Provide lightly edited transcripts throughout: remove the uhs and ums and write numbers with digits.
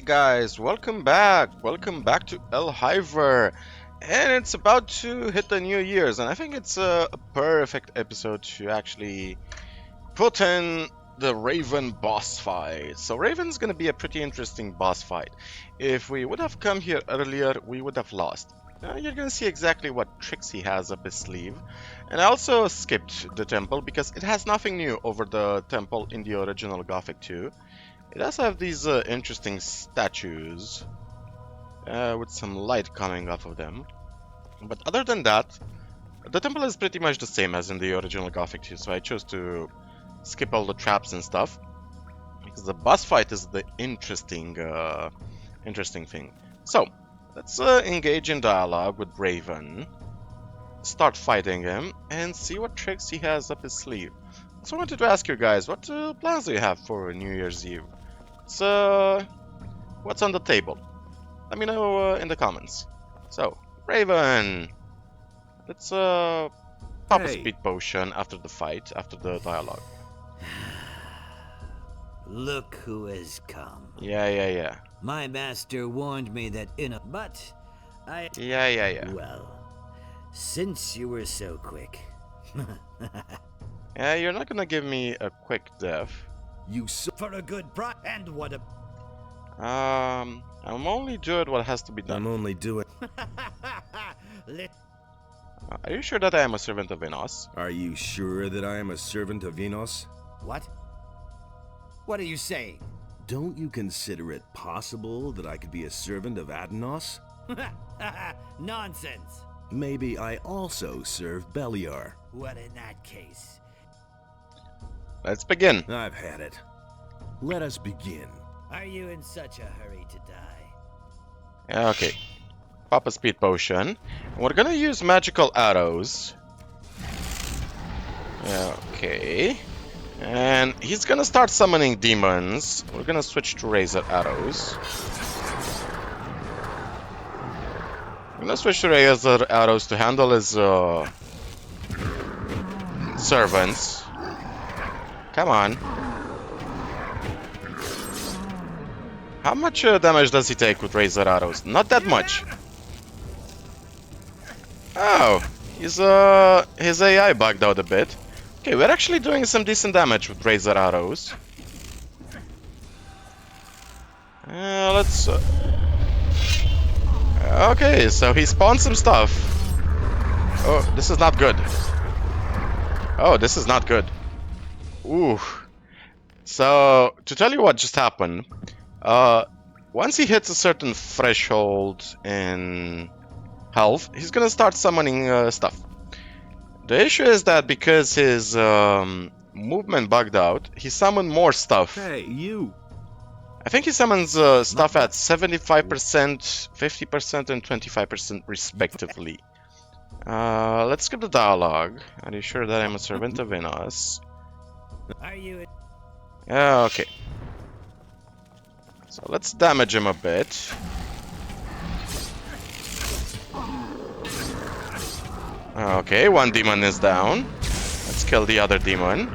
guys, welcome back. Welcome back to El Hiver. And it's about to hit the New Year's, and I think it's a perfect episode to actually put in the Raven boss fight. So Raven's gonna be a pretty interesting boss fight. If we would have come here earlier, we would have lost. You're gonna see exactly what tricks he has up his sleeve. And I also skipped the temple because it has nothing new over the temple in the original Gothic 2. It does have these interesting statues with some light coming off of them. But other than that, the temple is pretty much the same as in the original Gothic 2, so I chose to skip all the traps and stuff. Because the boss fight is the interesting thing. So, let's engage in dialogue with Raven. Start fighting him and see what tricks he has up his sleeve. So I wanted to ask you guys, what plans do you have for New Year's Eve? So, what's on the table? Let me know in the comments. So, Raven, let's pop a speed potion after the fight, after the dialogue. Look who has come. Yeah. My master warned me that but I... Yeah. Well, since you were so quick. Yeah, you're not gonna give me a quick death. For a good price, and what a... I'm only doing what has to be done. I'm only doing... Are you sure that I am a servant of Innos? Are you sure that I am a servant of Innos? What? What are you saying? Don't you consider it possible that I could be a servant of Adnos? Nonsense. Maybe I also serve Beliar. Well, in that case... Let's begin. I've had it. Let us begin. Are you in such a hurry to die? Okay. Pop a speed potion. And we're gonna use magical arrows. Okay. And he's gonna start summoning demons. We're gonna switch to razor arrows. I'm gonna switch to razor arrows to handle his servants. Come on. How much damage does he take with razor arrows? Not that much. Oh, his AI bugged out a bit. Okay, we're actually doing some decent damage with razor arrows. Let's... Okay, so he spawned some stuff. Oh, this is not good. Oh, this is not good. Ooh. So, to tell you what just happened, once he hits a certain threshold in health, he's gonna start summoning stuff. The issue is that because his movement bugged out, he summoned more stuff. Hey, you! I think he summons stuff at 75%, 50%, and 25% respectively. Let's skip the dialogue. Are you sure that I'm a servant of Innos? Are you... Okay. So let's damage him a bit. Okay, one demon is down. Let's kill the other demon.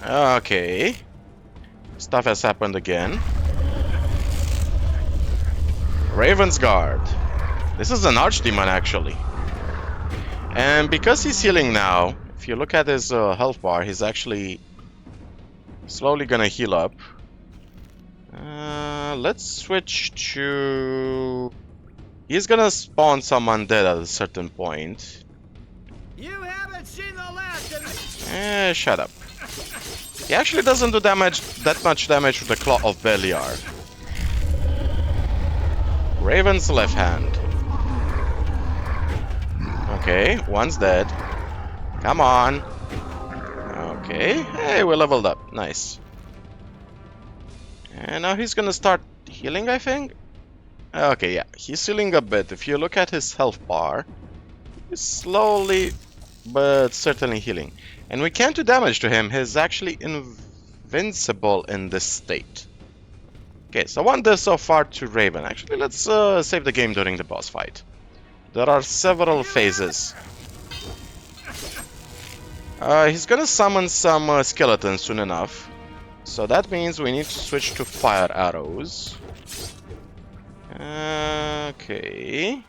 Okay. Stuff has happened again. Raven's Guard. This is an archdemon actually. And because he's healing now, if you look at his health bar, he's actually slowly gonna heal up. Let's switch to... He's gonna spawn some undead at a certain point. You haven't seen the last of me. Shut up. He actually doesn't do that much damage with the Claw of Beliar. Raven's left hand. Okay, one's dead. Come on. Okay, hey, we leveled up. Nice. And now he's gonna start healing, I think. Okay, yeah, he's healing a bit. If you look at his health bar, he's slowly but certainly healing. And we can't do damage to him. He's actually invincible in this state. Okay, so one death so far to Raven. Actually, let's save the game during the boss fight. There are several phases. He's gonna summon some skeletons soon enough. So that means we need to switch to fire arrows. Okay.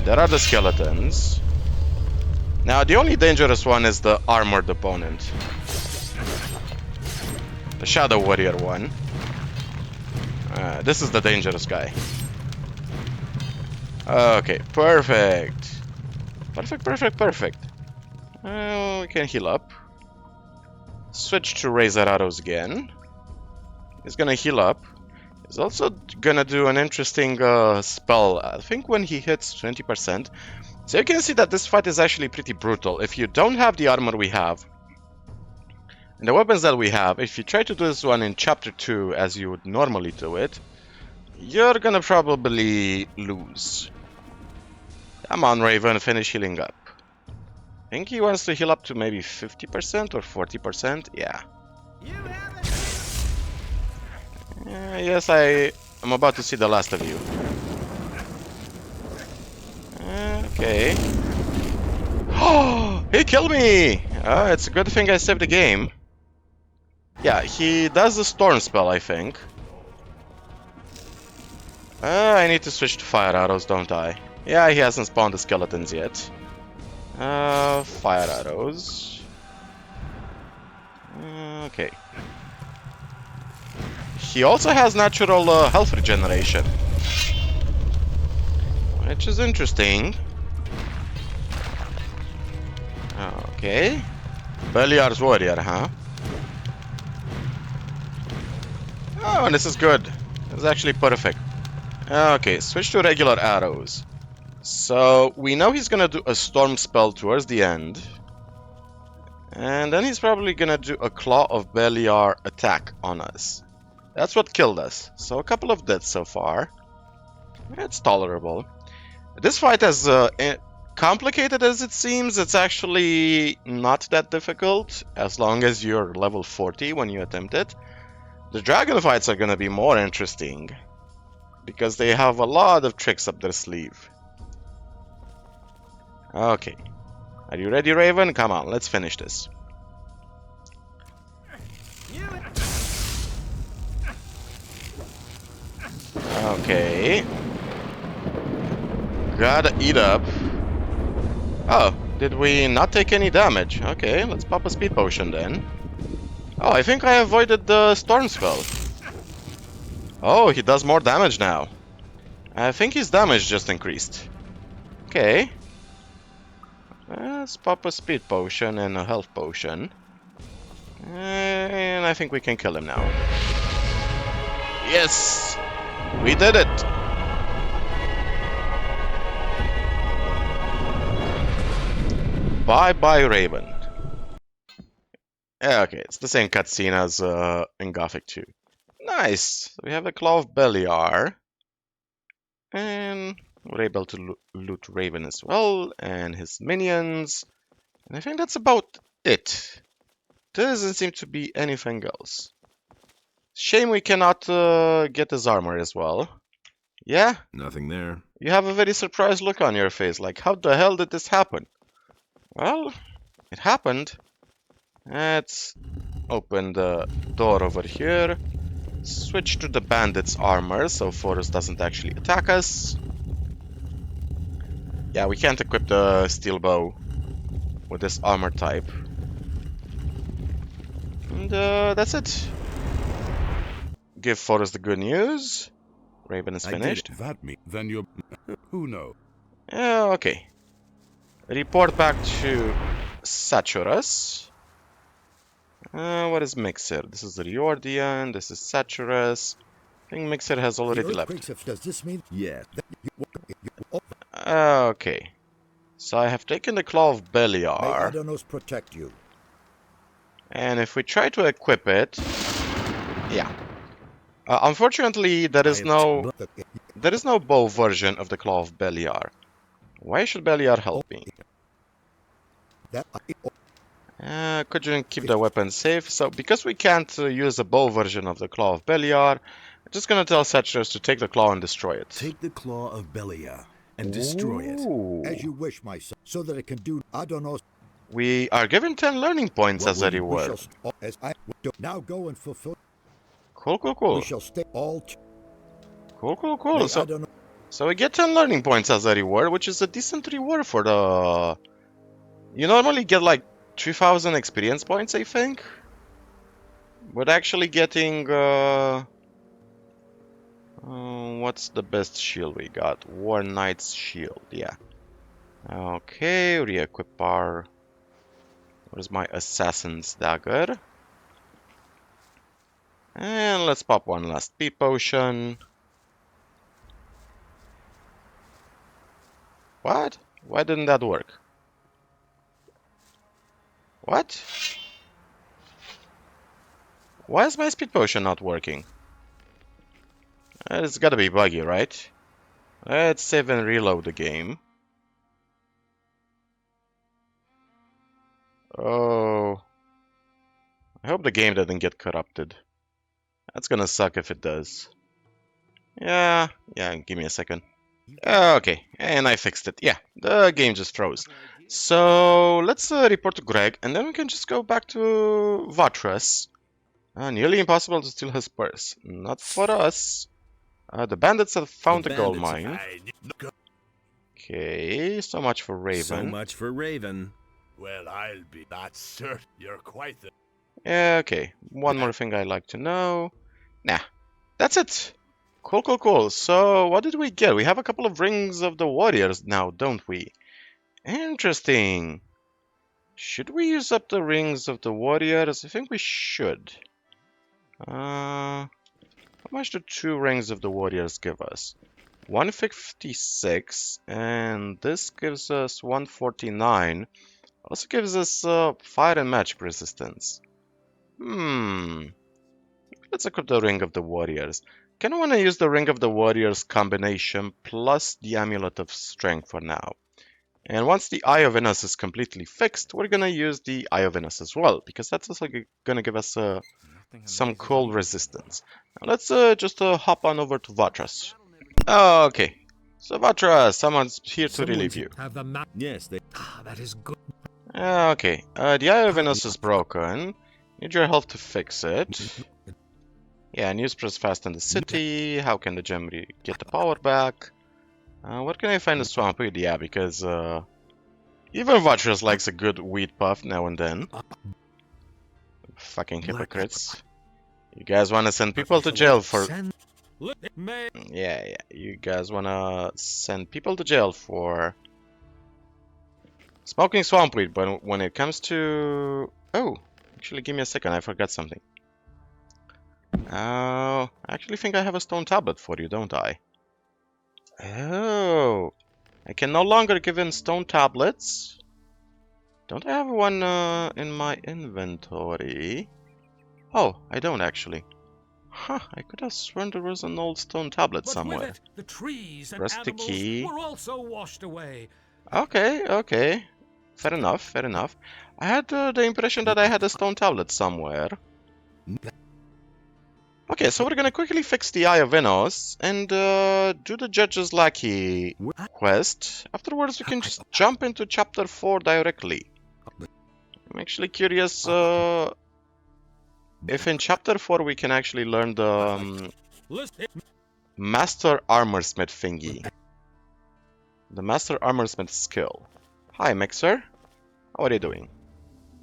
There are the skeletons. Now, the only dangerous one is the armored opponent. The Shadow Warrior one. This is the dangerous guy. Okay, perfect. Perfect. We can heal up. Switch to Razor Arrows again. He's gonna heal up. He's also gonna do an interesting spell, I think when he hits 20%. So you can see that this fight is actually pretty brutal. If you don't have the armor we have, and the weapons that we have, if you try to do this one in Chapter 2 as you would normally do it, you're gonna probably lose. Come on, Raven, finish healing up. I think he wants to heal up to maybe 50% or 40%, yeah. Yes, I am about to see the last of you. Okay. Oh, he killed me! It's a good thing I saved the game. Yeah, he does the storm spell, I think. I need to switch to fire arrows, don't I? Yeah, he hasn't spawned the skeletons yet. Fire arrows. Okay. He also has natural health regeneration, which is interesting. Okay. Beliar's warrior, huh? Oh, and this is good. This is actually perfect. Okay, switch to regular arrows. So, we know he's gonna do a storm spell towards the end. And then he's probably gonna do a Claw of Beliar attack on us. That's what killed us. So, a couple of deaths so far. It's tolerable. This fight, as complicated as it seems, it's actually not that difficult, as long as you're level 40 when you attempt it. The dragon fights are gonna be more interesting, because they have a lot of tricks up their sleeve. Okay. Are you ready, Raven? Come on, let's finish this. Okay. Gotta eat up. Oh, did we not take any damage? Okay, let's pop a speed potion then. Oh, I think I avoided the storm spell. Oh, he does more damage now. I think his damage just increased. Okay. Let's pop a speed potion and a health potion. And I think we can kill him now. Yes! We did it! Bye-bye, Raven. Okay, it's the same cutscene as in Gothic 2. Nice! We have a Claw of Beliar. And we're able to loot Raven as well, and his minions. And I think that's about it. There doesn't seem to be anything else. Shame we cannot get his armor as well. Yeah? Nothing there. You have a very surprised look on your face, like, how the hell did this happen? Well, it happened. Let's open the door over here. Switch to the bandit's armor, so Forest doesn't actually attack us. Yeah, we can't equip the steel bow with this armor type. And that's it. Give Forrest the good news. Raven is finished. Then you're... Who knows? Okay. Report back to Saturus. What is Mixer? This is Riordian, this is Saturus. I think Mixer has already left. Does this mean? Yeah. Okay. So I have taken the Claw of Beliar. May Innos protect you. And if we try to equip it... Yeah. Unfortunately, there is no bow version of the Claw of Beliar. Why should Beliar help me? Could you keep the weapon safe? So, because we can't use a bow version of the Claw of Beliar, I'm just gonna tell Saturus to take the claw and destroy it. Take the Claw of Beliar and destroy it. As you wish, my son, so that it can do Adonos. We are given 10 learning points as a We shall reward. as I now go and fulfill. Cool, cool, We cool. shall stay all. Cool, cool, cool. May I So, don't know. so we get 10 learning points as a reward, which is a decent reward for the... You normally get like 2000 experience points, I think. But actually getting... what's the best shield we got? War Knight's shield, yeah. Okay, re-equip our... Where's my assassin's dagger? And let's pop one last speed potion. What? Why didn't that work? What? Why is my speed potion not working? It's gotta be buggy, right? Let's save and reload the game. Oh. I hope the game doesn't get corrupted. That's gonna suck if it does. Yeah, give me a second. Okay, and I fixed it. Yeah, the game just froze. So let's report to Greg, and then we can just go back to Vatras. Nearly impossible to steal his purse. Not for us. The bandits have found a gold mine. Okay, so much for Raven. So much for Raven. Well, I'll be that certain you're quite the... Yeah, okay. One more thing I'd like to know. Nah, that's it. Cool, cool, cool. So, what did we get? We have a couple of rings of the warriors now, don't we? Interesting. Should we use up the rings of the warriors? I think we should. How much do 2 rings of the warriors give us? 156, and this gives us 149. Also gives us fire and magic resistance. Let's equip the Ring of the Warriors. Kinda wanna use the Ring of the Warriors combination plus the Amulet of Strength for now. And once the Eye of Innos is completely fixed, we're gonna use the Eye of Innos as well, because that's also gonna give us some cool resistance. Now let's just hop on over to Vatras. Okay, so Vatras, someone's here to relieve you. Have the map. Yes, they. That is good. Okay, the Eye of Innos is broken. Need your help to fix it. Yeah, news press fast in the city. How can the gem get the power back? Where can I find the swamp weed? Yeah, because even Vatras likes a good weed puff now and then. Fucking hypocrites. You guys want to send people to jail for... Yeah, you guys want to send people to jail for smoking swamp weed, but when it comes to... Oh, actually give me a second, I forgot something. I actually think I have a stone tablet for you, don't I? Oh, I can no longer give in stone tablets. Don't I have one in my inventory? Oh, I don't actually. Huh, I could have sworn there was an old stone tablet somewhere. With it, the trees and Press the animals key. were also washed away. Okay. Fair enough. I had the impression that I had a stone tablet somewhere. Okay, so we're gonna quickly fix the Eye of Innos and do the Judge's Lackey quest. Afterwards, we can just jump into Chapter 4 directly. I'm actually curious if in Chapter 4 we can actually learn the Master Armorsmith thingy. The Master Armorsmith skill. Hi, Mixer. How are you doing?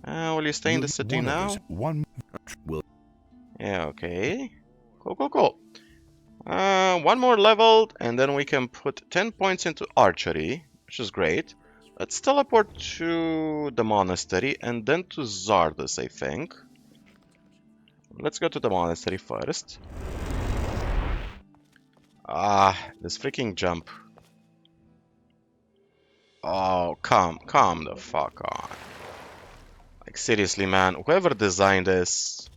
Will you stay in the city now? Yeah, okay. Cool. One more leveled, and then we can put 10 points into archery, which is great. Let's teleport to the monastery, and then to Zardes, I think. Let's go to the monastery first. This freaking jump. Oh, come the fuck on. Like, seriously, man, whoever designed this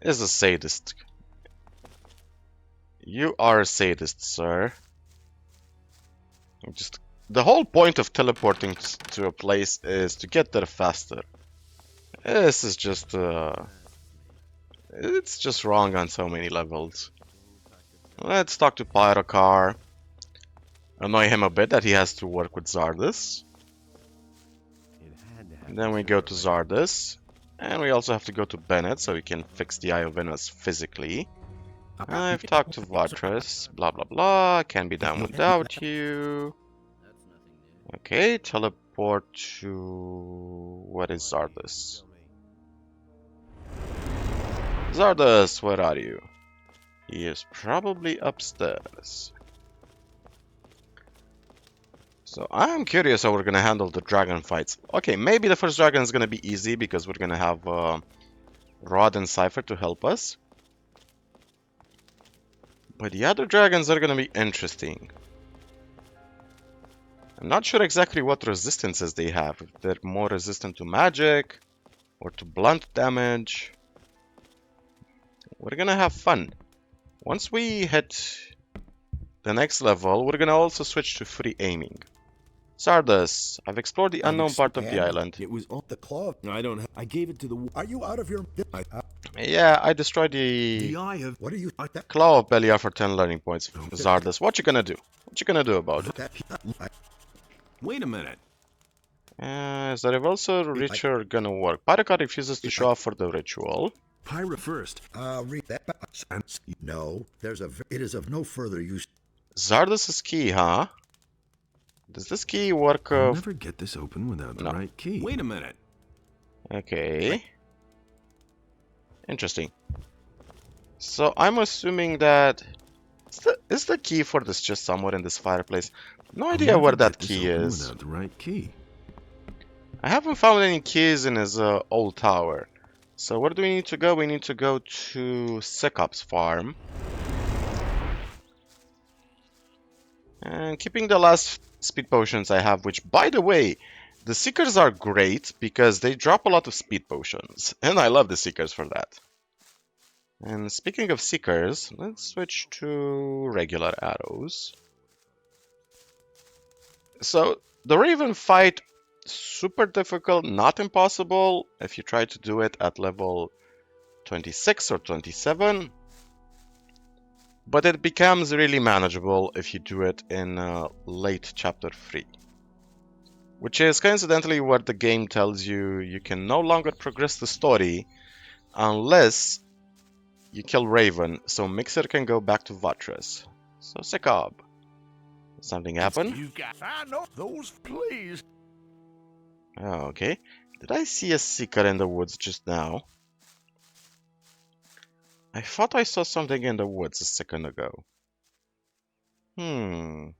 is a sadist. You are a sadist, sir. Just the whole point of teleporting to a place is to get there faster. This is just it's just wrong on so many levels. Let's talk to Pyrocar. Annoy him a bit that he has to work with Zardes. Then we go to Zardes. And we also have to go to Bennett so we can fix the Eye of Innos physically. I've talked to Vartres, blah blah blah, can be done without you. Okay, teleport to... what is Zardes? Zardes, where are you? He is probably upstairs. So I'm curious how we're gonna handle the dragon fights. Okay, maybe the first dragon is gonna be easy because we're gonna have Rod and Cypher to help us. But the other dragons are gonna be interesting. I'm not sure exactly what resistances they have. If they're more resistant to magic or to blunt damage. We're gonna have fun. Once we hit the next level, we're gonna also switch to free aiming. Zardes, I've explored the unknown part of the island. It was on The claw. I don't have. I gave it to the. Are you out of your... Yeah, I destroyed the Eye of. what are you... Claw of Belial for 10 learning points. Zardes, what you gonna do? What you gonna do about it? Wait a minute. Is the Revolver Ritual gonna work? Pyrocar refuses to show up for the ritual. Pyra first. Read that. No, it is of no further use. Zardes' key, huh? Does this key work? I'll never get this open without the No. right key. Wait a minute. Okay. Interesting. So I'm assuming that is the key for this just somewhere in this fireplace? No I'll idea never where get that this key open is. Without the right key. I haven't found any keys in his old tower. So where do we need to go? We need to go to Sekop's farm. And keeping the last speed potions I have, which, by the way, the Seekers are great because they drop a lot of speed potions. And I love the Seekers for that. And speaking of Seekers, let's switch to regular arrows. So, the Raven fight, super difficult, not impossible if you try to do it at level 26 or 27. But it becomes really manageable if you do it in late chapter 3. Which is coincidentally what the game tells you you can no longer progress the story unless you kill Raven, so Mixer can go back to Vartres. So Sekop. Something happen? You got. I know those, please. Oh, okay. Did I see a Seeker in the woods just now? I thought I saw something in the woods a second ago. No,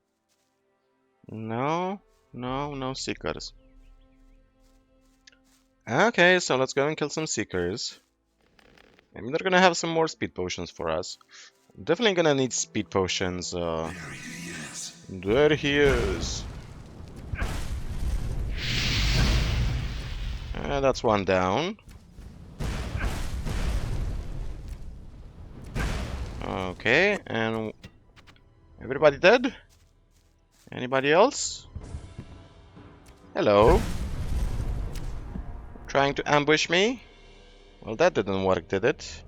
no Seekers. Okay, so let's go and kill some Seekers. Maybe they're gonna have some more speed potions for us. Definitely gonna need speed potions. There he is. That's one down. Okay, and everybody dead? Anybody else? Hello? Trying to ambush me? Well, that didn't work, did it?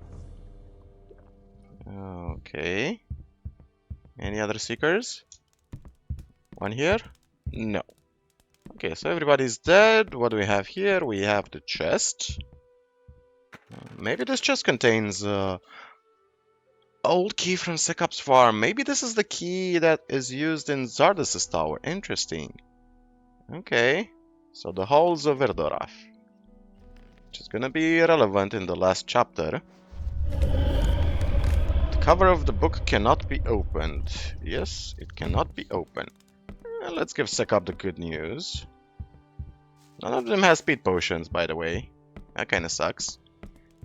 Okay. Any other Seekers? One here? No. Okay, so everybody's dead. What do we have here? We have the chest. Maybe this chest contains old key from Sekop's farm. Maybe this is the key that is used in Zardes' tower. Interesting. Okay. So the halls of Erdorath. Which is gonna be relevant in the last chapter. The cover of the book cannot be opened. Yes, it cannot be opened. Let's give Sekop the good news. None of them has speed potions, by the way. That kinda sucks.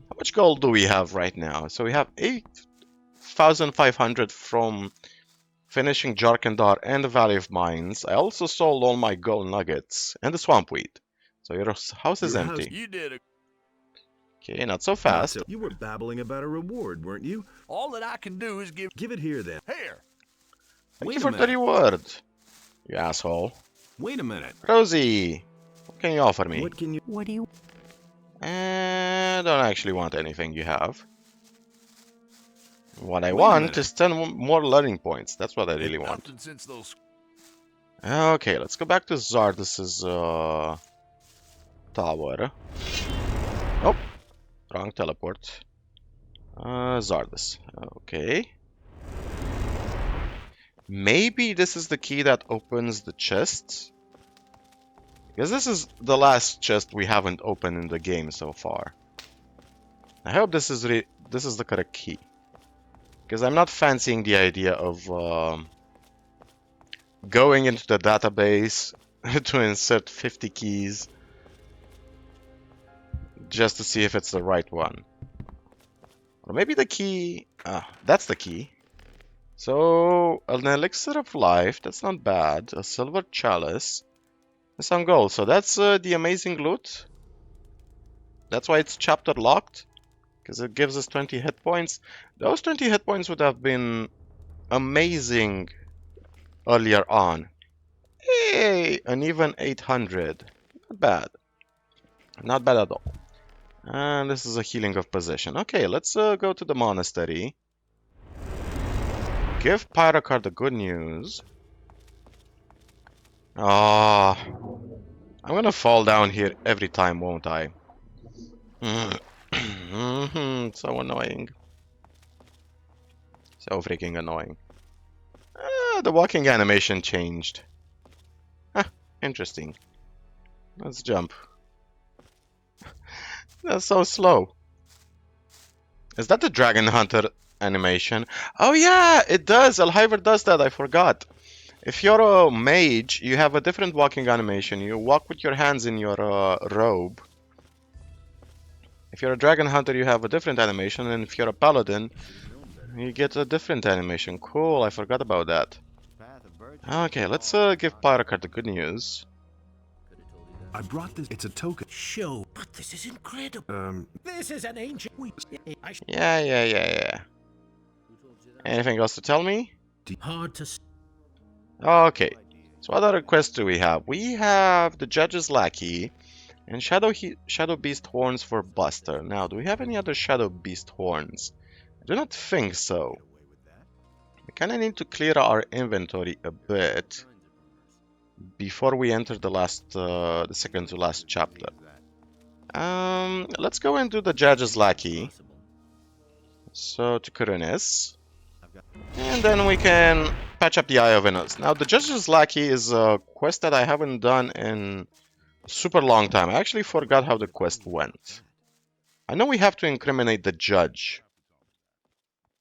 How much gold do we have right now? So we have 8,500 from finishing Jarkandar and the Valley of Mines. I also sold all my gold nuggets and the swamp weed. So your house is empty. You did it. Okay, not so fast. You were babbling about a reward, weren't you? All that I can do is give. Give it here then. Here. Thank Wait you a for the minute. reward, you asshole. Wait a minute. Rosie, what can you offer me? What can you? What do you... I don't actually want anything you have. What I Wait a want minute. is 10 more learning points. That's what I really want. Nothing since those. Okay, let's go back to Zardes' tower. Oh, wrong teleport. Zardes. Okay. Maybe this is the key that opens the chest. Because this is the last chest we haven't opened in the game so far. I hope this is the correct key. Because I'm not fancying the idea of going into the database to insert 50 keys just to see if it's the right one. Or maybe the key... that's the key. So, an elixir of life, that's not bad. A silver chalice. And some gold. So that's the amazing loot. That's why it's chapter locked. Because it gives us 20 hit points. Those 20 hit points would have been amazing earlier on. Hey, an even 800. Not bad. Not bad at all. And this is a healing of possession. Okay, let's go to the monastery. Give Pyrocard the good news. Ah, I'm gonna fall down here every time, won't I? So annoying. So freaking annoying. The walking animation changed. Interesting. Let's jump. That's so slow. Is that the Dragon Hunter animation? Oh yeah, it does. Elhiver does that. I forgot. If you're a mage, you have a different walking animation. You walk with your hands in your robe. If you're a Dragon Hunter, you have a different animation. And if you're a Paladin, you get a different animation. Cool, I forgot about that. Okay, let's give Pyrocard the good news. I brought this. It's a token. Show. But this is incredible. This is an ancient. Yeah. Anything else to tell me? Hard to. Okay. So what other quests do we have? We have the Judge's Lackey and Shadow Beast Horns for Buster. Now, do we have any other Shadow Beast Horns? I do not think so. We kind of need to clear our inventory a bit before we enter the second to last chapter. Let's go and do the Judge's Lackey. So to Kurunis. And then we can patch up the Eye of Innos. Now the Judge's Lackey is a quest that I haven't done in a super long time. I actually forgot how the quest went. I know we have to incriminate the judge,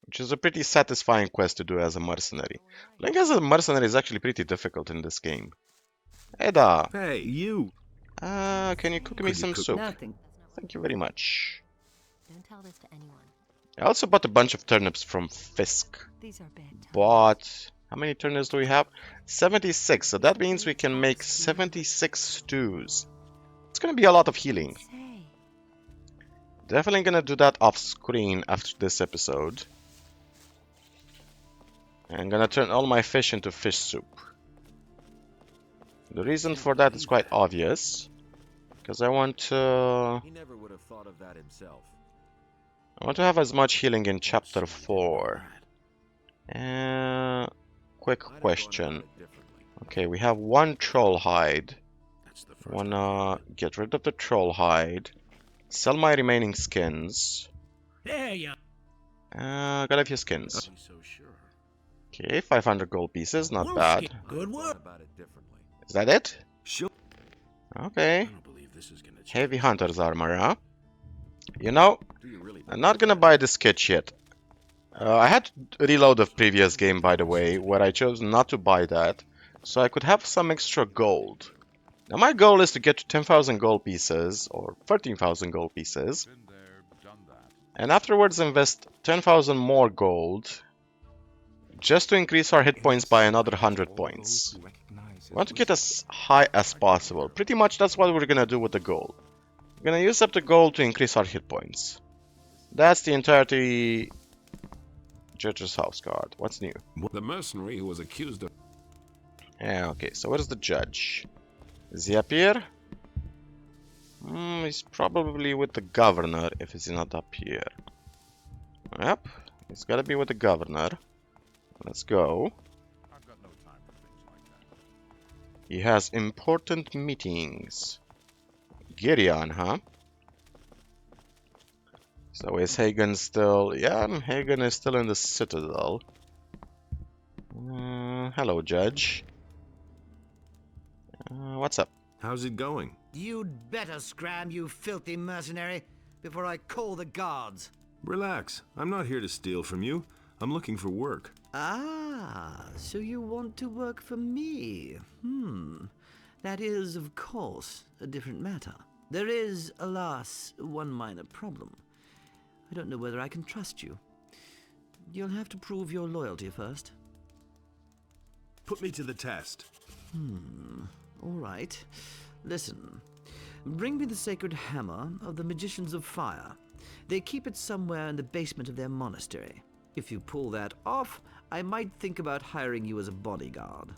which is a pretty satisfying quest to do as a mercenary. Playing as a mercenary is actually pretty difficult in this game. Eda! Hey, you! Can you cook me Could you some cook- soup? Nothing. Thank you very much. Don't tell this to anyone. I also bought a bunch of turnips from Fisk. These are bad times. But how many turnips do we have? 76. So that means we can make 76 stews. It's gonna be a lot of healing. Say, Definitely gonna do that off screen after this episode. I'm gonna turn all my fish into fish soup. The reason for that is quite obvious. Because I want to... He never would have thought of that himself. I want to have as much healing in chapter 4. Quick question. Okay, we have one troll hide. Wanna get rid of the troll hide. Sell my remaining skins. There you. Got a few skins. So sure. Okay, 500 gold pieces, not bad. Good work. About it differently. Is that it? Sure. Okay. I don't believe this is gonna change. Heavy hunter's armor, huh? You know, Do you really? I'm not gonna buy this kit yet. I had to reload the previous game, by the way, where I chose not to buy that, so I could have some extra gold. Now my goal is to get to 10,000 gold pieces, or 13,000 gold pieces, Been there, done that. and afterwards invest 10,000 more gold, just to increase our hit points by another 100 points. We want to get as high as possible. Pretty much that's what we're gonna do with the gold. We're gonna use up the gold to increase our hit points. That's the entirety. Judge's House card. What's new? The mercenary who was accused of... Yeah, okay, so where's the judge? Is he up here? He's probably with the governor if he's not up here. Yep, he's gotta be with the governor. Let's go. I've got no time for things like that. He has important meetings. Gideon, huh? So is Hagen still... Yeah, Hagen is still in the Citadel. Hello, Judge. What's up? How's it going? You'd better scram, you filthy mercenary, before I call the guards. Relax. I'm not here to steal from you. I'm looking for work. Ah, so you want to work for me? That is, of course, a different matter. There is, alas, one minor problem. I don't know whether I can trust you. You'll have to prove your loyalty first. Put me to the test. All right. Listen. Bring me the sacred hammer of the Magicians of Fire. They keep it somewhere in the basement of their monastery. If you pull that off, I might think about hiring you as a bodyguard.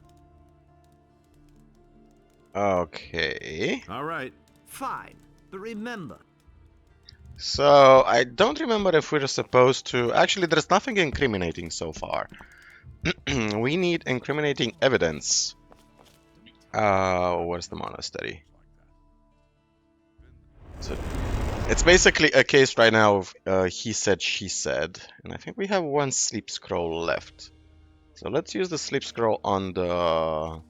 Okay. All right. Fine, but remember... So, I don't remember if we're supposed to... Actually, there's nothing incriminating so far. We need incriminating evidence. Where's the monastery? So, it's basically a case right now of he said, she said. And I think we have one sleep scroll left. So let's use the sleep scroll on the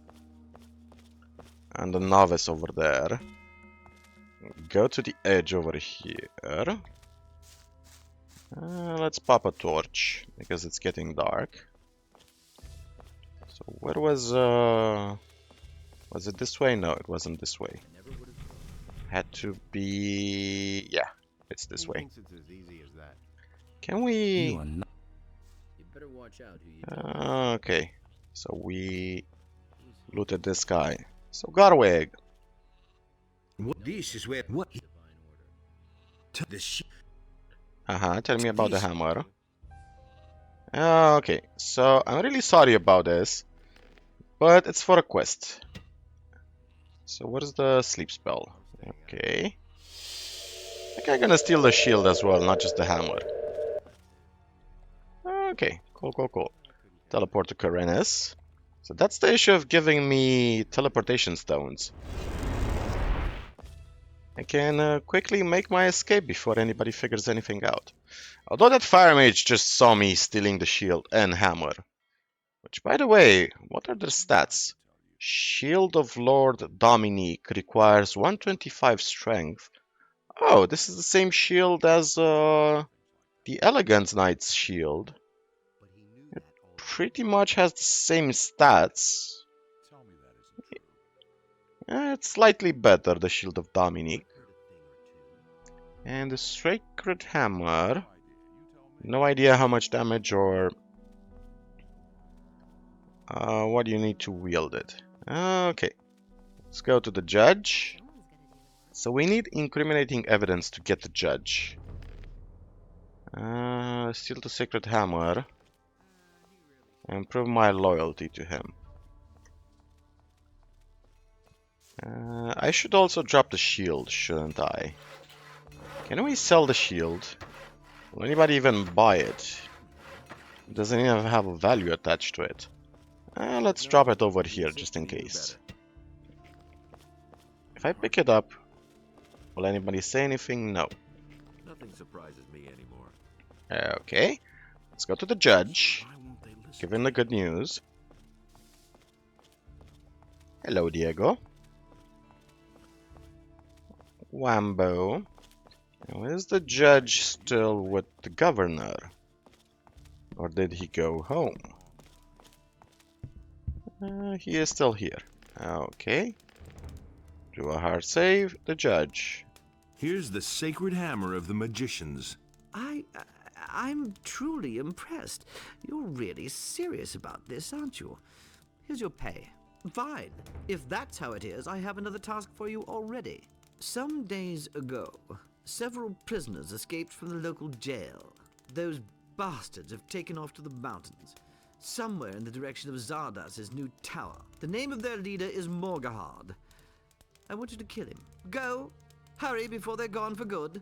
novice over there. Go to the edge over here. Let's pop a torch because it's getting dark. So where was it this way? No, it wasn't this way. Had to be... Yeah, it's this way. Can we... You better watch out who you Okay, so we looted this guy. So Garweg. What? This is where. What? Tell me about the hammer. Okay, so I'm really sorry about this, but it's for a quest. So where's the sleep spell? Okay. I think I'm gonna steal the shield as well, not just the hammer. Okay, cool. Teleport to Karenis. So that's the issue of giving me teleportation stones. I can quickly make my escape before anybody figures anything out. Although that fire mage just saw me stealing the shield and hammer. Which, by the way, what are their stats? Shield of Lord Dominique requires 125 strength. Oh, this is the same shield as the Elegant Knight's shield. It pretty much has the same stats. It's slightly better, the Shield of Dominique. And the Sacred Hammer. No idea how much damage or what you need to wield it. Okay, let's go to the judge. So we need incriminating evidence to get the judge. Steal the Sacred Hammer and prove my loyalty to him. I should also drop the shield, shouldn't I? Can we sell the shield? Will anybody even buy it? It doesn't even have a value attached to it. Let's drop it over here just in case. If I pick it up, will anybody say anything? No. Nothing surprises me anymore. Okay, let's go to the judge. Give him the good news. Hello, Diego. Wambo. Now, is the judge still with the governor? Or did he go home? He is still here. Okay. Do a hard save. The judge. Here's the sacred hammer of the magicians. I'm truly impressed. You're really serious about this, aren't you? Here's your pay. Fine. If that's how it is, I have another task for you already. Some days ago, several prisoners escaped from the local jail. Those bastards have taken off to the mountains, somewhere in the direction of Zardas' new tower. The name of their leader is Morgahard. I want you to kill him. Go! Hurry before they're gone for good.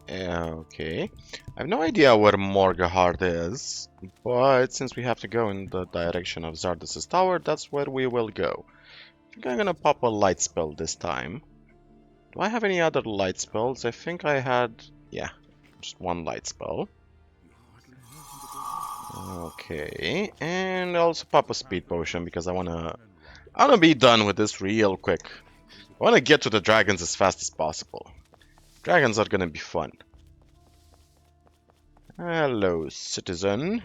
Okay. I have no idea where Morgahard is, but since we have to go in the direction of Zardas' tower, that's where we will go. I think I'm gonna pop a light spell this time. Do I have any other light spells? I think I had... yeah, just one light spell. Okay, and also pop a speed potion because I wanna be done with this real quick. I wanna get to the dragons as fast as possible. Dragons are gonna be fun. Hello, citizen.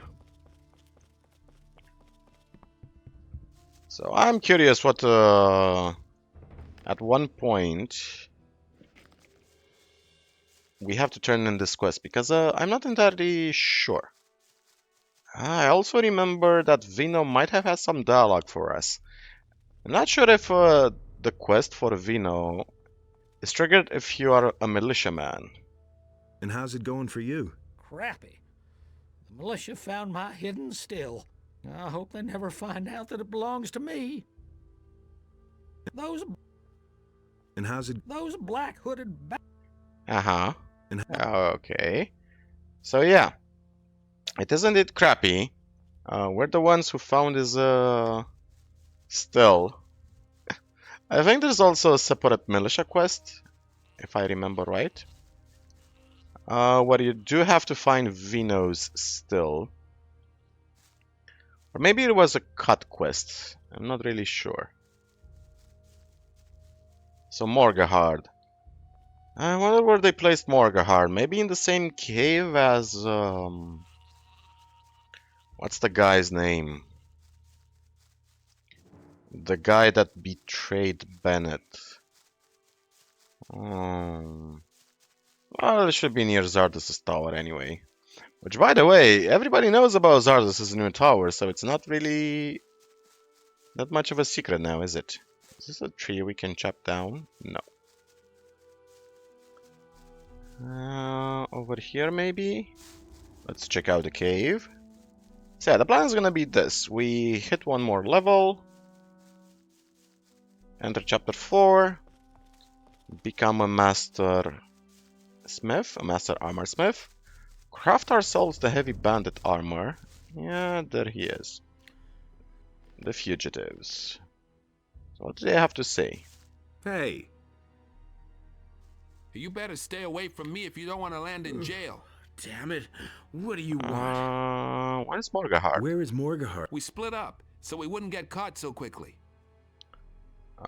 So I'm curious what at one point we have to turn in this quest because I'm not entirely sure. I also remember that Vino might have had some dialogue for us. I'm not sure if the quest for Vino is triggered if you are a militiaman. And how's it going for you? Crappy. The militia found my hidden still. I hope they never find out that it belongs to me. Those And how's it... black hooded Uh-huh. And Okay. So yeah. It is indeed crappy. We're the ones who found his still. I think there's also a separate militia quest, if I remember right. Where you do have to find Vino's still. Or maybe it was a cut quest. I'm not really sure. So Morgahard. I wonder where they placed Morgahard. Maybe in the same cave as what's the guy's name? The guy that betrayed Bennett. Well, it should be near Zardos' tower anyway. Which, by the way, everybody knows about Zardos' new tower, so it's not really that much of a secret now, is it? Is this a tree we can chop down? No. Over here, maybe? Let's check out the cave. So yeah, the plan is gonna be this. We hit one more level. Enter chapter 4. Become a master smith, a master armor smith. Craft ourselves the heavy bandit armor. Yeah, there he is. The fugitives. So what do they have to say? Hey. You better stay away from me if you don't want to land in jail. Damn it. What do you want? Where's Morgahard? Where is Morgahard? We split up, so we wouldn't get caught so quickly.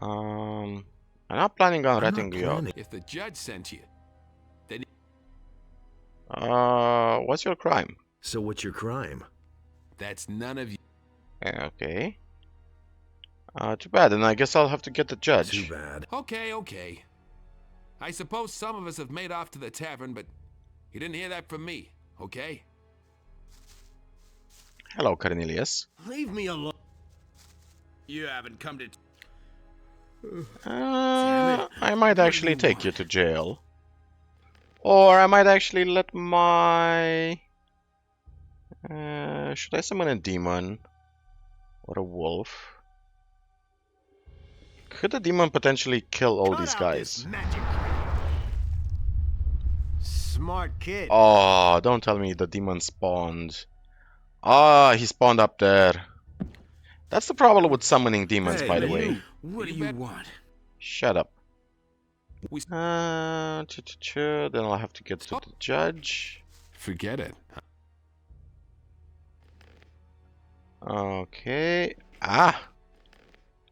I'm not planning on ratting you out. If the judge sent you, then... What's your crime? So what's your crime? That's none of you. Okay. Too bad, and I guess I'll have to get the judge. Too bad. Okay. I suppose some of us have made off to the tavern, but you didn't hear that from me, okay? Hello, Cornelius. Leave me alone. You haven't come to... I might actually take you to jail. Or I might actually let my... should I summon a demon? Or a wolf? Could a demon potentially kill all these guys? Smart kid. Oh, don't tell me the demon spawned. Ah, he spawned up there. That's the problem with summoning demons, by the way. What do you want? Shut up. Then I'll have to get to the judge. Forget it. Okay.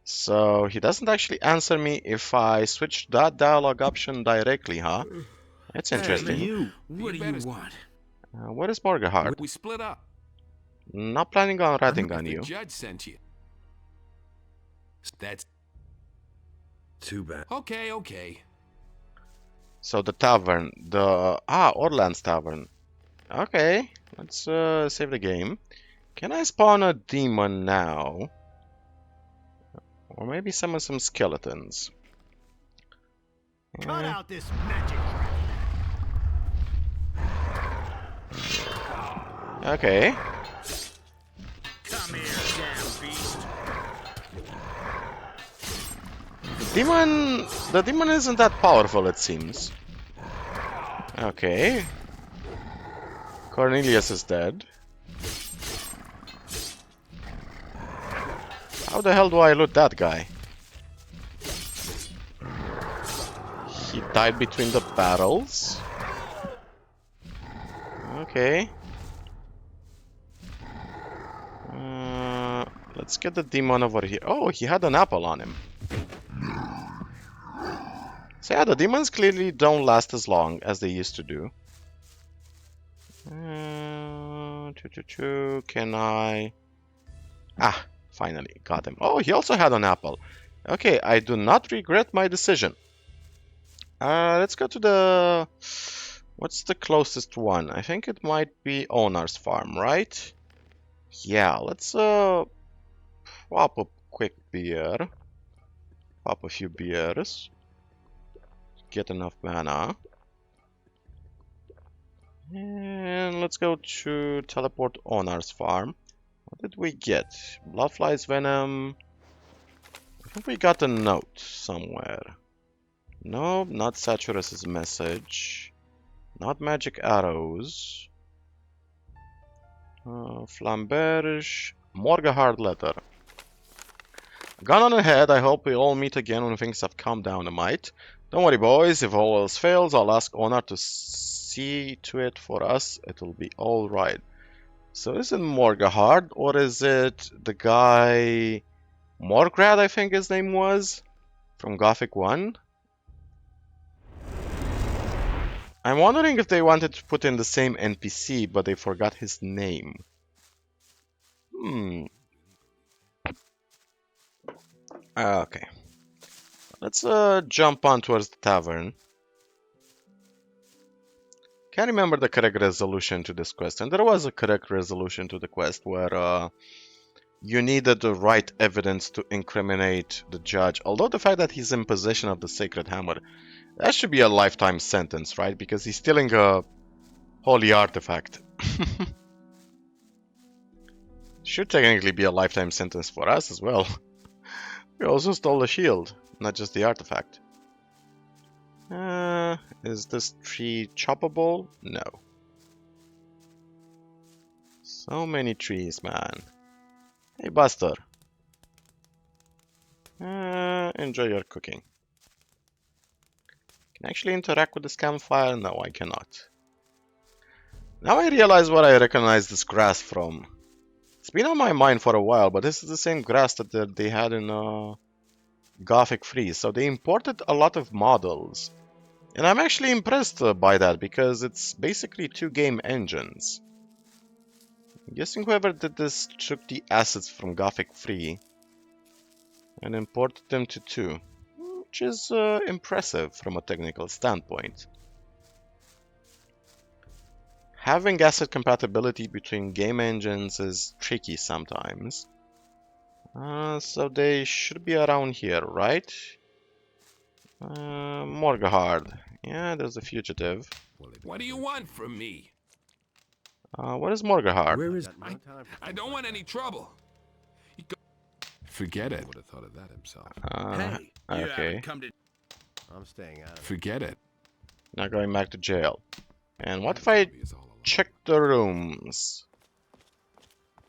So he doesn't actually answer me if I switch that dialogue option directly, huh? That's interesting. What do you want? What is Morgahard? We split up. Not planning on ratting on The you. judge sent you. That's... Too bad. Okay. So the tavern, Orland's tavern. Okay, let's save the game. Can I spawn a demon now? Or maybe summon some skeletons. Cut out this magic. Okay. Come here, damn beast. The demon isn't that powerful, it seems. Okay. Cornelius is dead. How the hell do I loot that guy? He died between the battles. Okay. Let's get the demon over here. Oh, he had an apple on him. So yeah, the demons clearly don't last as long as they used to do. Can I... Ah, finally, got him. Oh, he also had an apple. Okay, I do not regret my decision. Let's go to the... What's the closest one? I think it might be Owner's Farm, right? Yeah, let's pop a quick beer. Pop a few beers. Get enough mana. And let's go to teleport Owner's Farm. What did we get? Bloodflies Venom. I think we got a note somewhere. No, not Saturus's message. Not magic arrows. Flamberge. Morgahard letter. Gun on ahead, I hope we all meet again when things have calmed down a mite. Don't worry boys, if all else fails, I'll ask Honor to see to it for us. It'll be alright. So is it Morgahard, or is it the guy... Morgrad, I think his name was? From Gothic 1? I'm wondering if they wanted to put in the same NPC, but they forgot his name. Okay. Let's jump on towards the tavern. Can't remember the correct resolution to this quest, and there was a correct resolution to the quest where you needed the right evidence to incriminate the judge. Although the fact that he's in possession of the Sacred Hammer, that should be a lifetime sentence, right? Because he's stealing a holy artifact. Should technically be a lifetime sentence for us as well. We also stole the shield, not just the artifact. Is this tree choppable? No. So many trees, man. Hey, Buster. Enjoy your cooking. Can I actually interact with this campfire? No, I cannot. Now I realize where I recognize this grass from. It's been on my mind for a while, but this is the same grass that they had in Gothic 3. So they imported a lot of models. And I'm actually impressed by that, because it's basically 2 game engines. I'm guessing whoever did this took the assets from Gothic 3 and imported them to 2. Which is impressive from a technical standpoint. Having asset compatibility between game engines is tricky sometimes. So they should be around here, right? Morgahard. Yeah, there's a fugitive. What do you want from me? What is Morgahard? Where is... I don't want any trouble. Forget it. Would have thought of that himself. Hey, you okay. haven't come to... I'm staying out of it. Forget it. Not going back to jail. And what if I check the rooms?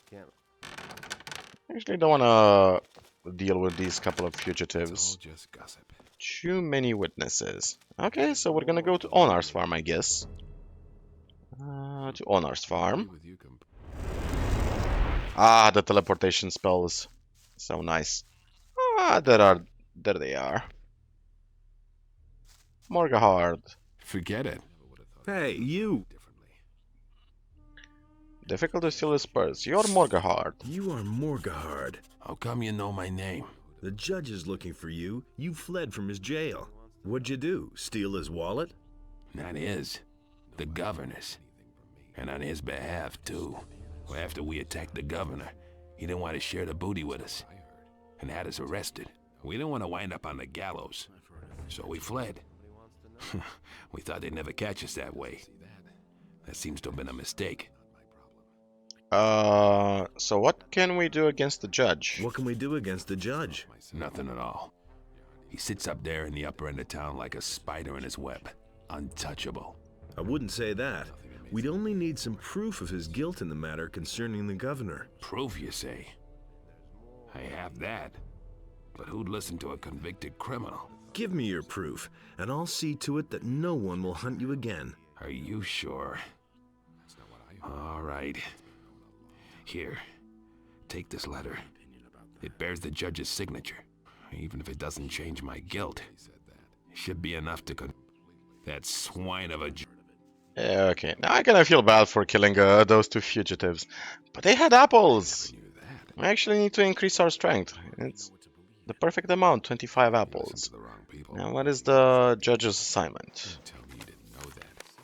Can't... Actually, don't want to deal with these couple of It's all fugitives. just gossip. Too many witnesses. Okay, so we're gonna go to Onar's farm, I guess. To Onar's farm. With you Ah, the teleportation spells. So nice. Ah, there they are. Morgahard. Forget it. Hey, you! Difficult to steal his purse. You're Morgahard. You are Morgahard. How come you know my name? The judge is looking for you. You fled from his jail. What'd you do? Steal his wallet? Not his. The governor's. And on his behalf, too. Well, after we attacked the governor, he didn't want to share the booty with us. And had us arrested. We didn't want to wind up on the gallows. So we fled. We thought they'd never catch us that way. That seems to have been a mistake. So what can we do against the judge? What can we do against the judge? Nothing at all. He sits up there in the upper end of town like a spider in his web. Untouchable. I wouldn't say that. We'd only need some proof of his guilt in the matter concerning the governor. Proof, you say? I have that. But who'd listen to a convicted criminal? Give me your proof, and I'll see to it that no one will hunt you again. Are you sure? All right. Here, take this letter. It bears the judge's signature. Even if it doesn't change my guilt, it should be enough to that swine of a Okay, now I kind of feel bad for killing those two fugitives. But they had apples! We actually need to increase our strength. It's the perfect amount, 25 apples. Now what is the judge's assignment?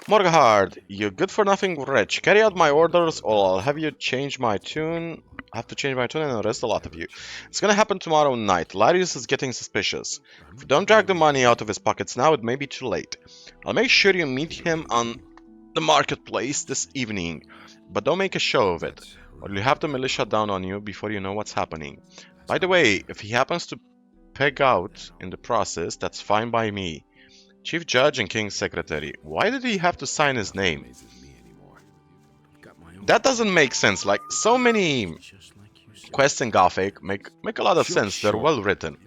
Morgahard, you good-for-nothing wretch. Carry out my orders or I'll have you change my tune. I have to change my tune and arrest a lot of you. It's gonna happen tomorrow night. Larius is getting suspicious. If you don't drag the money out of his pockets now, it may be too late. I'll make sure you meet him on the marketplace this evening, but don't make a show of it, or you'll have the militia down on you before you know what's happening. By the way, if he happens to peg out in the process, that's fine by me. Chief Judge and King's Secretary. Why did he have to sign his name? That doesn't make sense. Like, so many quests in Gothic make a lot of sense. They're well written.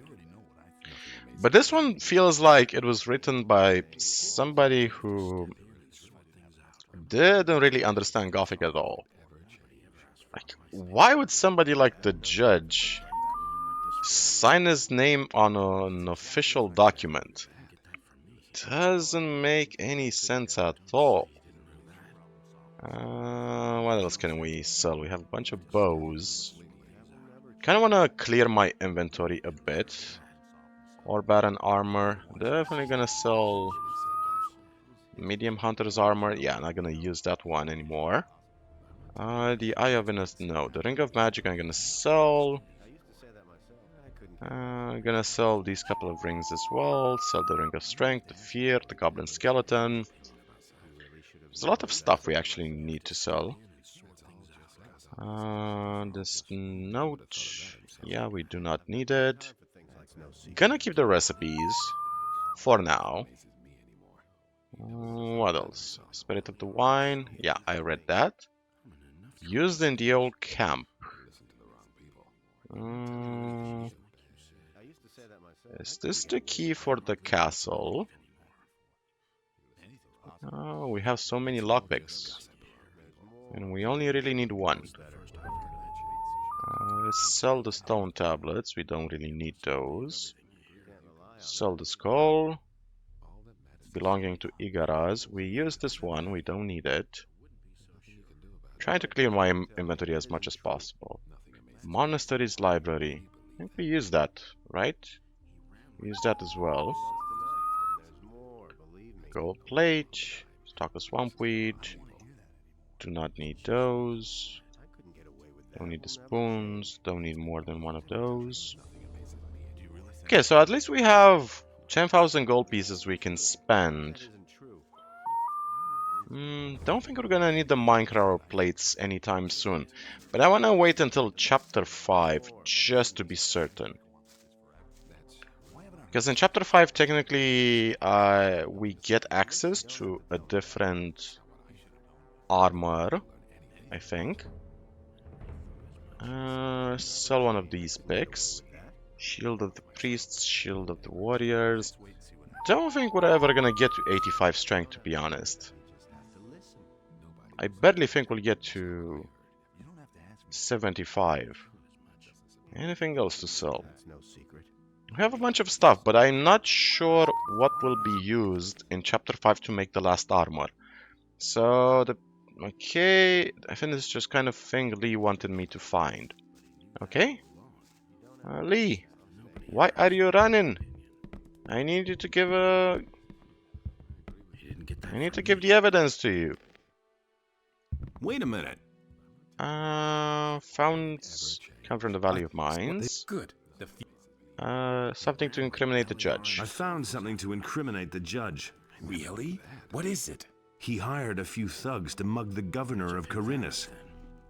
But this one feels like it was written by somebody who didn't really understand Gothic at all. Like, why would somebody like the judge sign his name on an official document? Doesn't make any sense at all. What else can we sell? We have a bunch of bows. Kind of want to clear my inventory a bit. Or Baron armor. Definitely gonna sell medium hunter's armor. Yeah, not gonna use that one anymore. The Eye of Innos, no. The Ring of Magic I'm gonna sell. I'm gonna sell these couple of rings as well. Sell the Ring of Strength, the Fear, the Goblin Skeleton. There's a lot of stuff we actually need to sell. This note, yeah, we do not need it. Gonna keep the recipes for now. What else? Spirit of the Wine, yeah, I read that. Used in the old camp. Is this the key for the castle? Oh, we have so many lockpicks. And we only really need one. Let's sell the stone tablets. We don't really need those. Sell the skull. Belonging to Igaraz. We use this one. We don't need it. Trying to clear my inventory as much as possible. Monastery's library. I think we use that, right? We use that as well. Gold plate. Stock of swampweed. Do not need those. Don't need the spoons. Don't need more than one of those. Okay, so at least we have 10,000 gold pieces we can spend. Don't think we're gonna need the Minecraft plates anytime soon. But I wanna wait until chapter 5 just to be certain. Because in chapter 5 technically we get access to a different armor, I think. Sell one of these picks. Shield of the Priests, Shield of the Warriors. Don't think we're ever gonna get to 85 strength, to be honest. I barely think we'll get to 75. Anything else to sell? We have a bunch of stuff, but I'm not sure what will be used in chapter 5 to make the last armor. So, okay, I think this is just kind of thing Lee wanted me to find. Okay? Lee, why are you running? I need you to give I need to give the evidence to you. Wait a minute. Found come from the Valley of Mines. Good. Something to incriminate the judge. I found something to incriminate the judge. Really? What is it? He hired a few thugs to mug the governor of Corinus.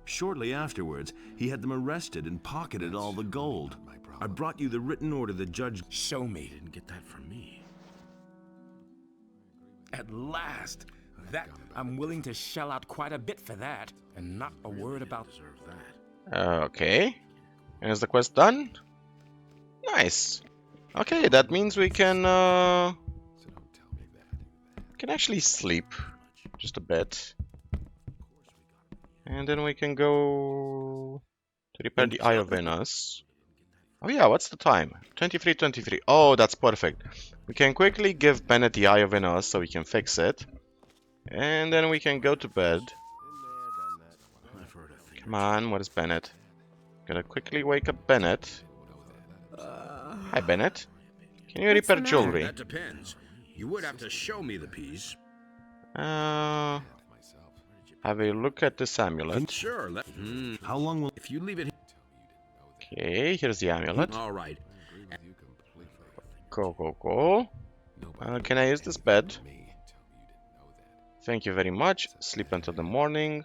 Shortly afterwards, he had them arrested and pocketed all the gold. I brought you the written order the judge... Show me. Didn't get that from me. At last. That I'm willing to shell out quite a bit for that, and not a word about Okay. And is the quest done? Nice. Okay, that means we can actually sleep just a bit. And then we can go to repair the Eye of Innos. Oh yeah, what's the time? 23:23. Oh, that's perfect. We can quickly give Bennett the Eye of Innos so we can fix it. And then we can go to bed. Come on, what is Bennett? Gotta quickly wake up Bennett. Hi, Bennett. Can you repair jewelry? That depends. You would have to show me the piece. Have a look at this amulet. Sure. How long will... If you leave it... Okay, here's the amulet. All right. Go. Can I use this bed? Thank you very much. Sleep until the morning.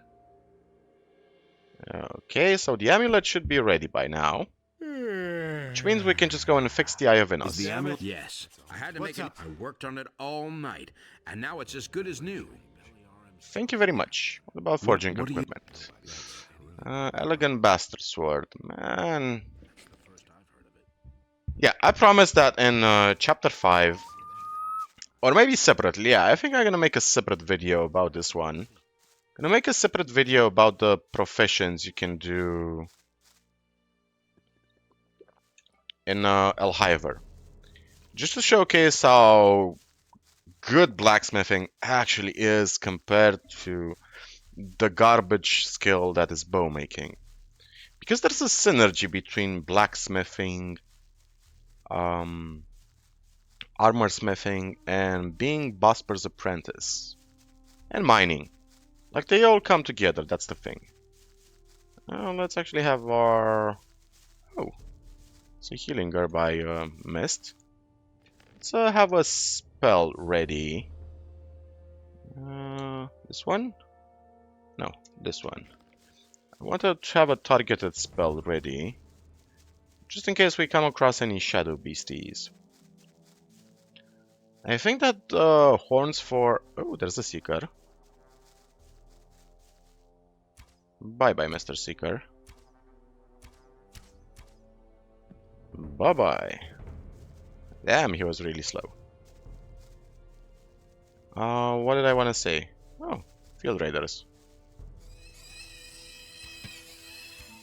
Okay, so the amulet should be ready by now. Which means we can just go and fix the Eye of Innos. Is the amulet... Yes. I had to make it. I worked on it all night, and now it's as good as new. Thank you very much. What about forging equipment? Elegant bastard sword. Man. Yeah, I promised that in chapter 5. Or maybe separately. Yeah, I think I'm gonna make a separate video about this one. Gonna make a separate video about the professions you can do in Elhiver. Just to showcase how good blacksmithing actually is compared to the garbage skill that is bow making. Because there's a synergy between blacksmithing, armor smithing, and being Bosper's apprentice. And mining. Like, they all come together, that's the thing. Let's actually have our... Oh. It's a healing herb by Mist. Let's have a spell ready. This one? No, this one. I want to have a targeted spell ready. Just in case we come across any shadow beasties. I think that horns for... Oh, there's a Seeker. Bye-bye, Mr. Seeker. Bye-bye. Damn, he was really slow. What did I want to say? Oh, Field Raiders.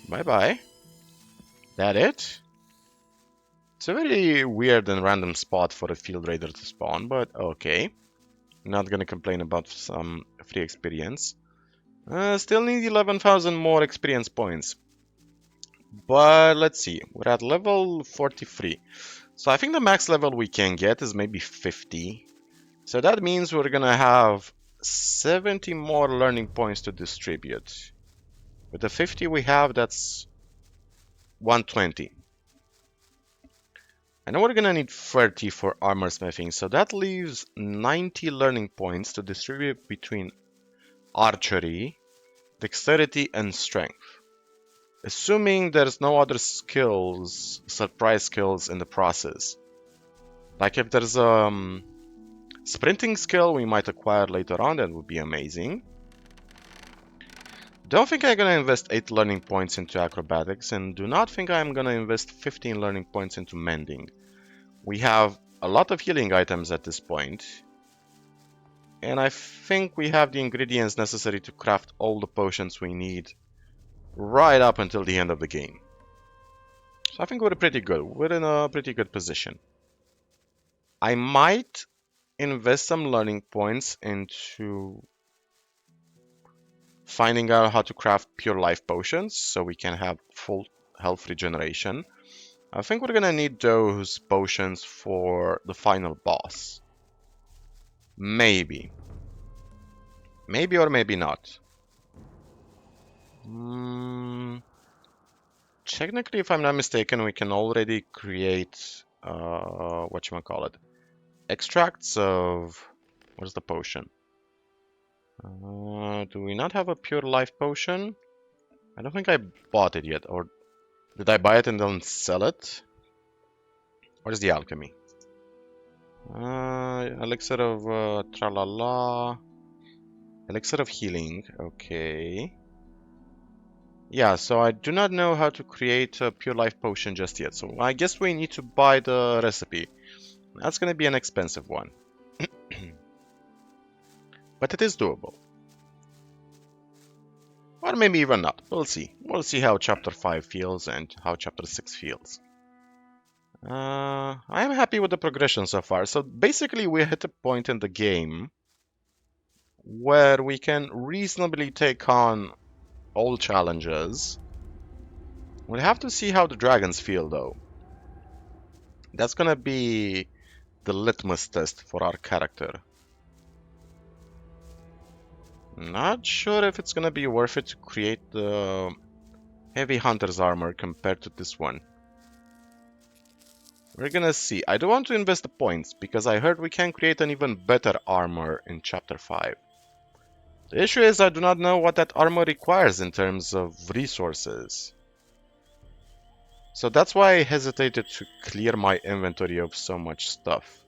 Bye-bye. That it? It's a very weird and random spot for a Field Raider to spawn, but okay. Not gonna complain about some free experience. Still need 11,000 more experience points. But let's see, we're at level 43. So I think the max level we can get is maybe 50. So that means we're gonna have 70 more learning points to distribute. With the 50 we have, that's 120. I know we're gonna need 30 for armor smithing, so that leaves 90 learning points to distribute between archery, dexterity, and strength. Assuming there's no other skills, surprise skills in the process. Like if there's a sprinting skill we might acquire later on, that would be amazing. Don't think I'm gonna invest 8 learning points into acrobatics, and do not think I'm gonna invest 15 learning points into mending. We have a lot of healing items at this point. And I think we have the ingredients necessary to craft all the potions we need right up until the end of the game. So I think we're pretty good. We're in a pretty good position. I might invest some learning points into finding out how to craft pure life potions so we can have full health regeneration. I think we're gonna need those potions for the final boss. Maybe. Maybe or maybe not. Technically, if I'm not mistaken, we can already create whatchamacallit, extracts of... What's the potion? Do we not have a pure life potion? I don't think I bought it yet. Or did I buy it and then sell it? What is the alchemy? Elixir of tralala. Elixir of healing. Okay. Yeah, so I do not know how to create a pure life potion just yet, so I guess we need to buy the recipe. That's gonna be an expensive one. But it is doable. Or maybe even not. We'll see. We'll see how Chapter 5 feels and how Chapter 6 feels. I am happy with the progression so far. So basically we hit a point in the game where we can reasonably take on all challenges. We'll have to see how the dragons feel though. That's gonna be the litmus test for our character. Not sure if it's gonna be worth it to create the heavy hunter's armor compared to this one. We're gonna see. I don't want to invest the points because I heard we can create an even better armor in Chapter 5. The issue is I do not know what that armor requires in terms of resources. So that's why I hesitated to clear my inventory of so much stuff.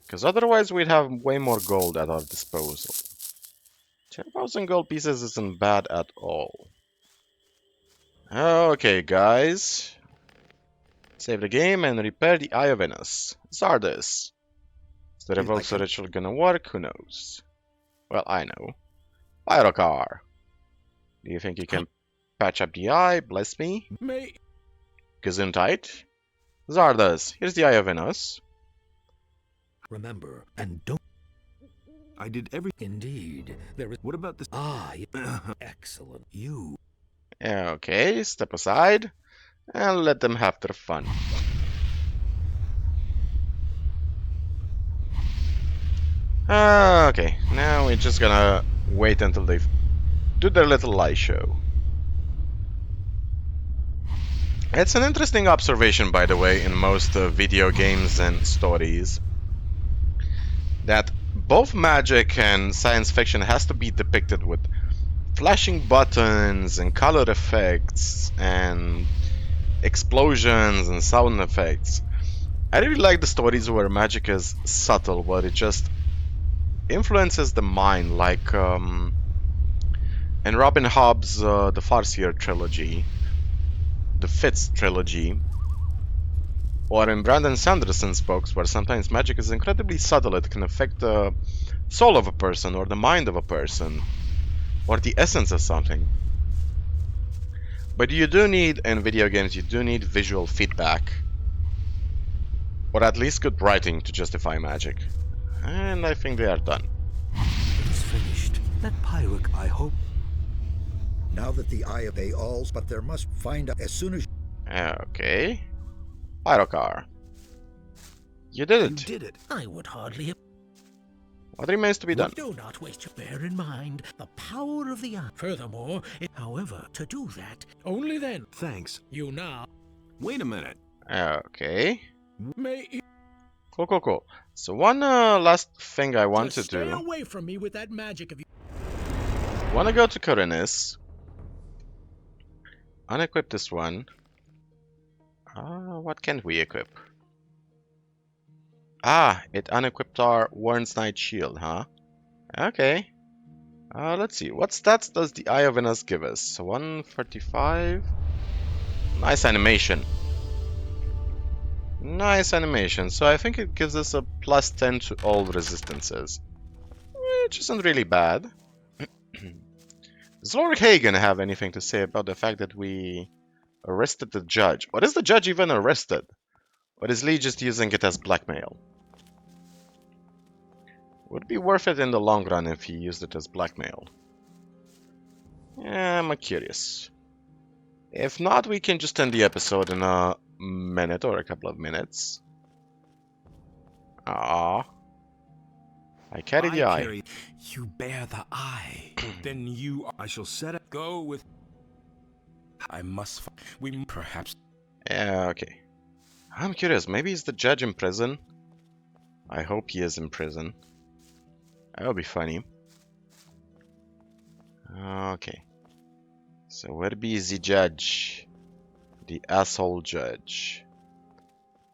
Because otherwise we'd have way more gold at our disposal. 10,000 gold pieces isn't bad at all. Okay, guys. Save the game and repair the Eye of Innos. Zardes. Is the Revolver Ritual gonna work? Who knows? Well, I know. Pyrocar. Do you think you can patch up the eye? Bless me. Me. Gesundheit. Zardes. Here's the Eye of Innos. Remember, and don't. I did every. Indeed. There is. What about this? Ah, excellent. You. Okay, step aside and let them have their fun. Okay, now we're just gonna wait until they do their little lie show. It's an interesting observation, by the way, in most video games and stories, that both magic and science fiction has to be depicted with flashing buttons and color effects and explosions and sound effects. I really like the stories where magic is subtle, where it just influences the mind, like in Robin Hobb's The Farseer trilogy, the Fitz trilogy, or in Brandon Sanderson's books, where sometimes magic is incredibly subtle. It can affect the soul of a person, or the mind of a person, or the essence of something. But you do need, in video games, you do need visual feedback, or at least good writing to justify magic. And I think they are done. It's finished. That Pyroc, I hope. Now that the Eye of they alls, but there must find out as soon as. Okay. Pyrocar. You did it. You did it. I would hardly have. What remains to be done? Do not waste your. Bear in mind the power of the eye. Furthermore, However, to do that, only then. Thanks. You now. Wait a minute. Okay. May. Cool. So one last thing I want to Stay do. away from me with that magic of you. Want to go to Corinus. Unequip this one. What can we equip? Ah, it unequipped our Warren's Knight Shield, huh? Okay. Let's see. What stats does the Eye of Innos give us? 145. Nice animation. Nice animation. So I think it gives us a +10 to all resistances, which isn't really bad. Does Lord Hagen have anything to say about the fact that we arrested the judge? Or is the judge even arrested? Or is Lee just using it as blackmail? Would be worth it in the long run if he used it as blackmail. Yeah, I'm curious. If not, we can just end the episode in a minute or a couple of minutes. Ah, I carry the eye. You bear the eye. Then you are. I shall set it. Go with. I must. We perhaps. Yeah, okay. I'm curious. Maybe is the judge in prison? I hope he is in prison. That would be funny. Okay. So where be the judge? The asshole judge.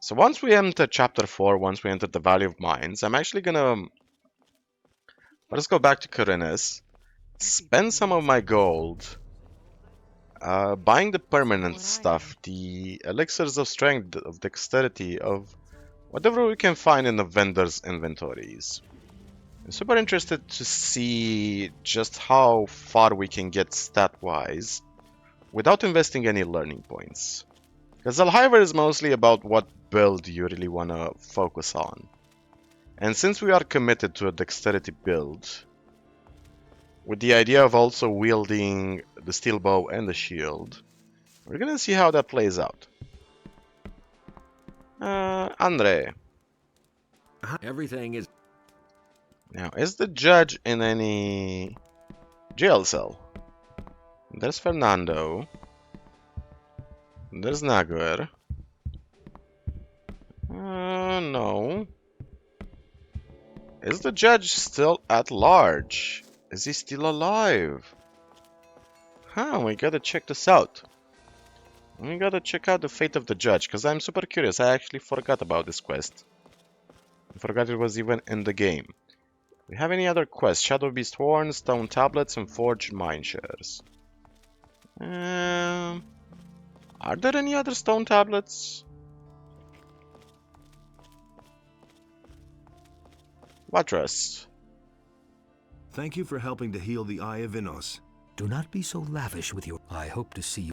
So once we enter chapter 4, once we enter the Valley of Mines, I'm actually gonna... Let's go back to Corinus. spend some of my gold buying the permanent stuff, the elixirs of strength, of dexterity, of whatever we can find in the vendors' inventories. I'm super interested to see just how far we can get stat-wise without investing any learning points. Because Alhiver is mostly about what build you really want to focus on. And since we are committed to a dexterity build, with the idea of also wielding the steel bow and the shield, we're gonna see how that plays out. Andre. Everything is... Now, is the judge in any jail cell? There's Fernando. There's Nagur. No. Is the judge still at large? Is he still alive? Huh, we gotta check this out. We gotta check out the fate of the judge, because I'm super curious. I actually forgot about this quest. I forgot it was even in the game. We have any other quests? Shadow Beast Horn, Stone Tablets, and Forged Mine Shares. Are there any other stone tablets? Watras. Thank you for helping to heal the Eye of Innos. Do not be so lavish with your... I hope to see you.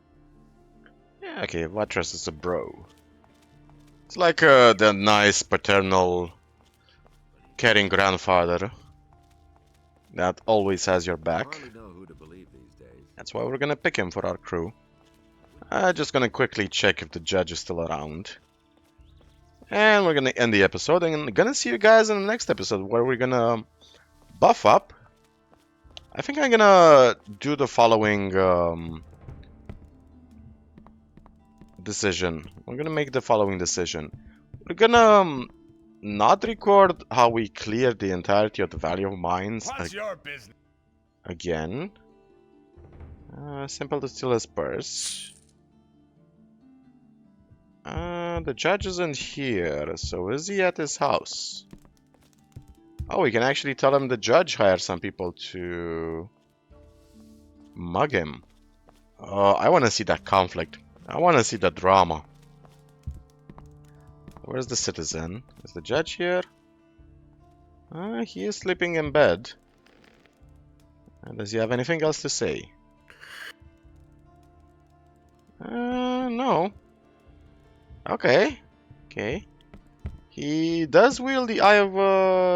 Yeah, okay, Watras is a bro. It's like the nice paternal caring grandfather that always has your back. That's why we're gonna pick him for our crew. Just gonna quickly check if the judge is still around. And we're gonna end the episode, and gonna see you guys in the next episode where we're gonna buff up. I think I'm gonna do the following decision. We're gonna make the following decision. We're gonna not record how we cleared the entirety of the Valley of Mines your business? again. Simple to steal his purse. The judge isn't here, so is he at his house? Oh, we can actually tell him the judge hired some people to mug him. I want to see that conflict. I want to see the drama. Where's the citizen? Is the judge here? He is sleeping in bed. Does he have anything else to say? No. Okay. Okay. He does wield the Eye of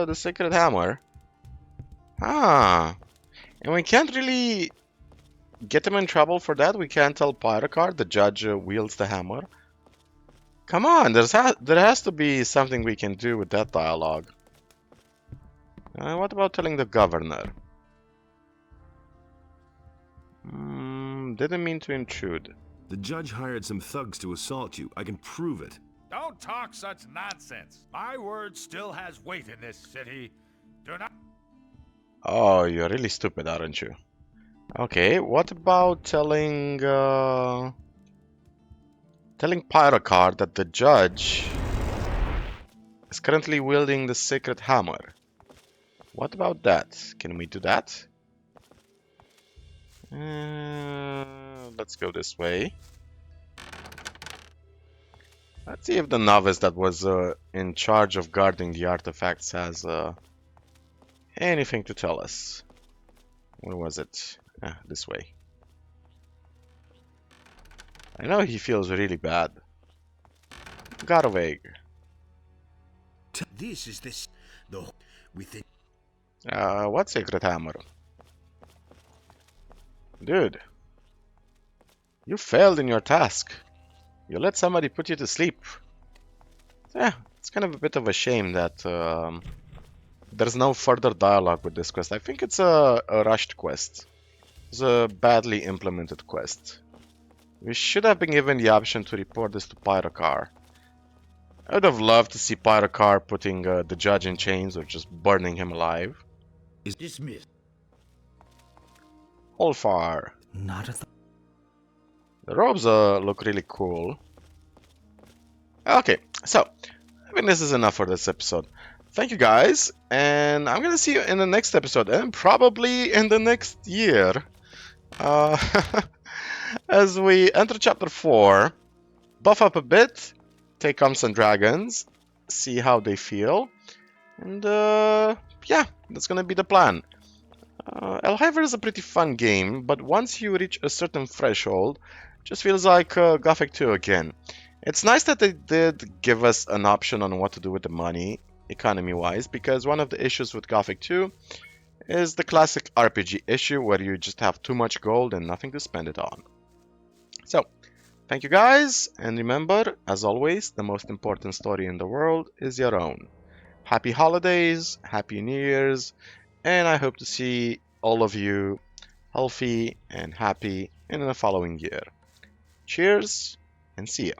the Sacred Hammer. Ah. And we can't really get him in trouble for that. We can't tell Pyrocard the judge wields the hammer. Come on, there has to be something we can do with that dialogue. What about telling the governor? Didn't mean to intrude. The judge hired some thugs to assault you. I can prove it. Don't talk such nonsense. My word still has weight in this city. Do not... Oh, you're really stupid, aren't you? Okay, what about telling Pyrocard that the judge is currently wielding the sacred hammer? What about that? Can we do that? Let's go this way. Let's see if the novice that was in charge of guarding the artifacts has anything to tell us. Where was it? This way. I know he feels really bad. Garveg. This is this though within. What sacred hammer? Dude, you failed in your task. You let somebody put you to sleep. Yeah, it's kind of a bit of a shame that there's no further dialogue with this quest. I think it's a rushed quest. It's a badly implemented quest. We should have been given the option to report this to Pyrocard. I would have loved to see Pyrocard putting the judge in chains or just burning him alive. Is dismissed. Olfar. Not a The robes look really cool. Okay, so I think this is enough for this episode. thank you guys, and I'm gonna see you in the next episode, and probably in the next year, uh, as we enter chapter 4, buff up a bit, take on some dragons, see how they feel, and yeah, that's gonna be the plan. Elhiver is a pretty fun game, but once you reach a certain threshold, it just feels like Gothic 2 again. It's nice that they did give us an option on what to do with the money, economy-wise, because one of the issues with Gothic 2 is the classic RPG issue where you just have too much gold and nothing to spend it on. So, thank you guys, and remember, as always, the most important story in the world is your own. Happy holidays, happy New Year's, and I hope to see all of you healthy and happy in the following year. Cheers, and see ya.